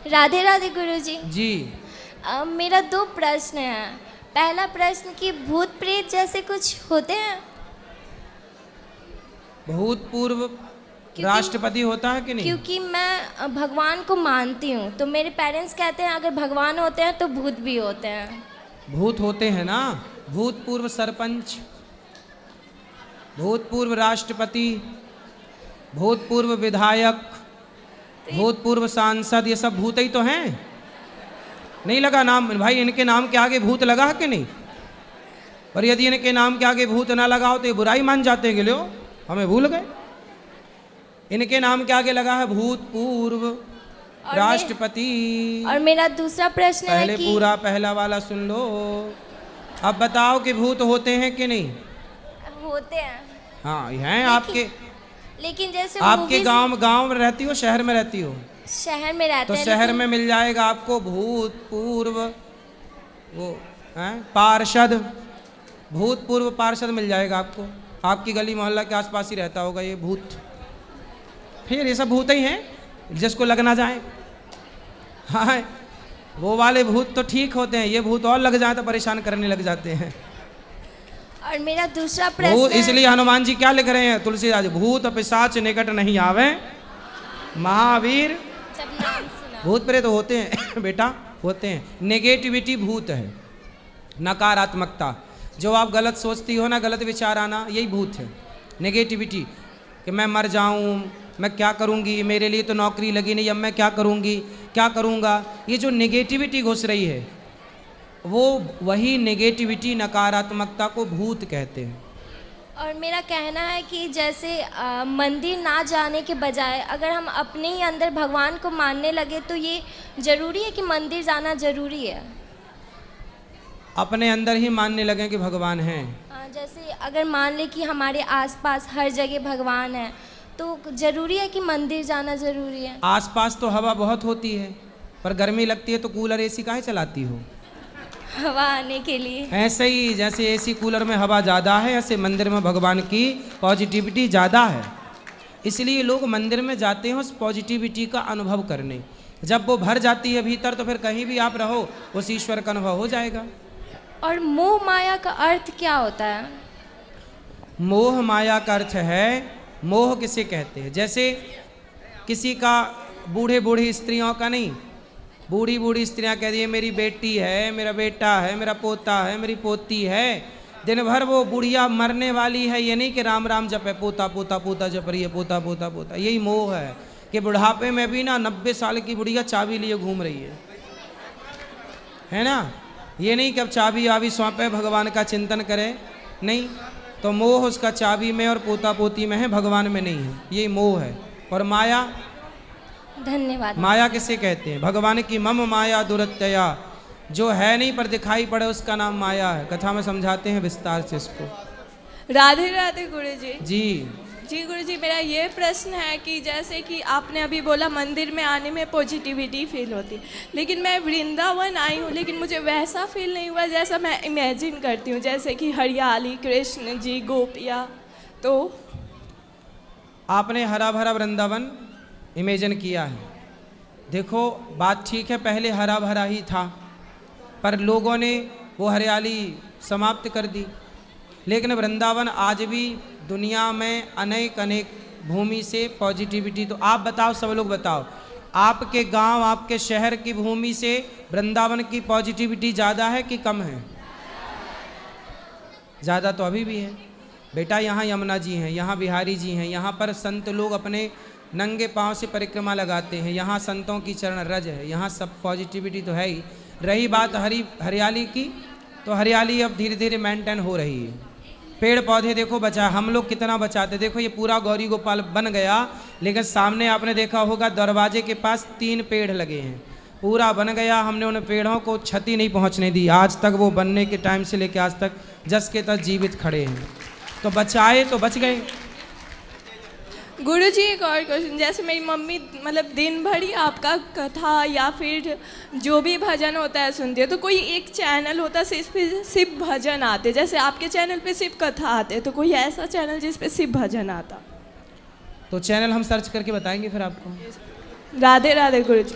राधे राधे गुरुजी। जी। मेरा दो प्रश्न है। पहला प्रश्न कि भूत प्रेत जैसे कुछ होते हैं? भूतपूर्व राष्ट्रपति होता है कि नहीं? क्योंकि मैं भगवान को मानती हूँ, तो मेरे पेरेंट्स कहते हैं अगर भगवान होते हैं तो भूत भी होते हैं। भूत होते हैं ना, भूतपूर्व सरपंच, भूतपूर्व राष्ट्रपति, भूतपूर्व विधायक, भूतपूर्व सांसद, ये सब भूत ही तो हैं। नहीं लगा नाम भाई? इनके नाम के आगे भूत लगा है कि नहीं? और यदि इनके नाम के आगे भूत ना लगा हो तो ये बुराई मान जाते हैं कि लो हमें भूल गए। इनके नाम के आगे लगा है भूतपूर्व राष्ट्रपति। और मेरा दूसरा प्रश्न है पहले कि पूरा पहला वाला सुन लो। अब बताओ कि भूत होते हैं कि नहीं? होते हैं। हाँ हैं आपके। लेकिन जैसे आपके गांव में रहती हो, शहर में रहती हो? शहर में रहते तो हैं। शहर में मिल जाएगा आपको भूतपूर्व वो पार्षद, भूतपूर्व पार्षद मिल जाएगा आपको। आपकी गली मोहल्ला के आसपास ही रहता होगा ये भूत। फिर ये सब भूत ही हैं जिसको लगना जाए। हाँ, वो वाले भूत तो ठीक होते हैं, ये भूत और लग जाए तो परेशान करने लग जाते हैं। और मेरा दूसरा प्रश्न इसलिए हनुमान जी क्या लिख रहे हैं तुलसीदास? भूत पिशाच निकट नहीं आवे, महावीर। भूत प्रेत तो होते हैं बेटा, होते हैं। नेगेटिविटी भूत है, नकारात्मकता। जो आप गलत सोचती हो ना, गलत विचार आना, यही भूत है। नेगेटिविटी कि मैं मर जाऊं, मैं क्या करूंगी, मेरे लिए तो नौकरी लगी नहीं, अब मैं क्या करूंगी, क्या करूंगा। ये जो नेगेटिविटी घुस रही है, वो वही नेगेटिविटी, नकारात्मकता को भूत कहते हैं। और मेरा कहना है कि जैसे मंदिर ना जाने के बजाय अगर हम अपने ही अंदर भगवान को मानने लगे तो ये जरूरी है कि मंदिर जाना जरूरी है? अपने अंदर ही मानने लगे कि भगवान हैं। जैसे अगर मान ले कि हमारे आसपास हर जगह भगवान है तो जरूरी है कि मंदिर जाना जरूरी है? आसपास तो हवा बहुत होती है, पर गर्मी लगती है तो कूलर एसी काहे चलाती हो? हवा आने के लिए। ऐसे ही जैसे एसी कूलर में हवा ज़्यादा है, ऐसे मंदिर में भगवान की पॉजिटिविटी ज़्यादा है। इसलिए लोग मंदिर में जाते हैं उस पॉजिटिविटी का अनुभव करने। जब वो भर जाती है भीतर तो फिर कहीं भी आप रहो उस ईश्वर का अनुभव हो जाएगा। और मोह माया का अर्थ क्या होता है? मोह माया का अर्थ है, मोह किसे कहते हैं? जैसे किसी का, बूढ़े बूढ़ी स्त्रियों का नहीं, बूढ़ी बूढ़ी स्त्रियां कह रही है मेरी बेटी है, मेरा बेटा है, मेरा पोता है, मेरी पोती है। दिन भर वो बुढ़िया मरने वाली है, ये नहीं कि राम राम जपे, पोता पोता पोता जप रही है, पोता पोता पोता। यही मोह है कि बुढ़ापे में भी ना 90 साल की बुढ़िया चाबी लिए घूम रही है ना। ये नहीं कि अब चाबी आवी सौंपे, भगवान का चिंतन करे, नहीं। तो मोह उसका चाबी में और पोता पोती में है, भगवान में नहीं है। यही मोह है। और माया, धन्यवाद। माया किसे कहते हैं? भगवान की मम माया दुरत्यया, जो है नहीं पर दिखाई पड़े उसका नाम माया है। कथा में समझाते हैं विस्तार से इसको। राधे राधे गुरुजी। जी जी गुरुजी, मेरा ये प्रश्न है कि जैसे कि आपने अभी बोला मंदिर में आने में पॉजिटिविटी फील होती है, लेकिन मैं वृंदावन आई हूँ लेकिन मुझे वैसा फील नहीं हुआ जैसा मैं इमेजिन करती हूँ, जैसे कि हरियाली, कृष्ण जी, गोपियाँ। तो आपने हरा भरा वृंदावन इमेजिन किया है। देखो बात ठीक है, पहले हरा भरा ही था पर लोगों ने वो हरियाली समाप्त कर दी। लेकिन वृंदावन आज भी दुनिया में अनेक अनेक भूमि से पॉजिटिविटी। तो आप बताओ, सब लोग बताओ, आपके गांव, आपके शहर की भूमि से वृंदावन की पॉजिटिविटी ज़्यादा है कि कम है? ज़्यादा तो अभी भी है बेटा। यहाँ यमुना जी हैं, यहाँ बिहारी जी हैं, यहाँ पर संत लोग अपने नंगे पांव से परिक्रमा लगाते हैं, यहाँ संतों की चरण रज है, यहाँ सब पॉजिटिविटी तो है ही। रही बात हरियाली की, तो हरियाली अब धीरे धीरे मेंटेन हो रही है। पेड़ पौधे देखो बचा, हम लोग कितना बचाते। देखो ये पूरा गौरी गोपाल बन गया, लेकिन सामने आपने देखा होगा दरवाजे के पास 3 पेड़ लगे हैं। पूरा बन गया, हमने उन पेड़ों को क्षति नहीं पहुंचने दी। आज तक वो बनने के टाइम से लेकर आज तक जस के तस जीवित खड़े हैं। तो बचाए तो बच गए। गुरुजी एक और क्वेश्चन, जैसे मेरी मम्मी मतलब दिन भर ही आपका कथा या फिर जो भी भजन होता है सुनती है, तो कोई एक चैनल होता है सिर्फ भजन आते, जैसे आपके चैनल पे सिर्फ कथा आते, तो कोई ऐसा चैनल जिस पे सिर्फ भजन आता? तो चैनल हम सर्च करके बताएंगे फिर आपको। राधे राधे गुरुजी।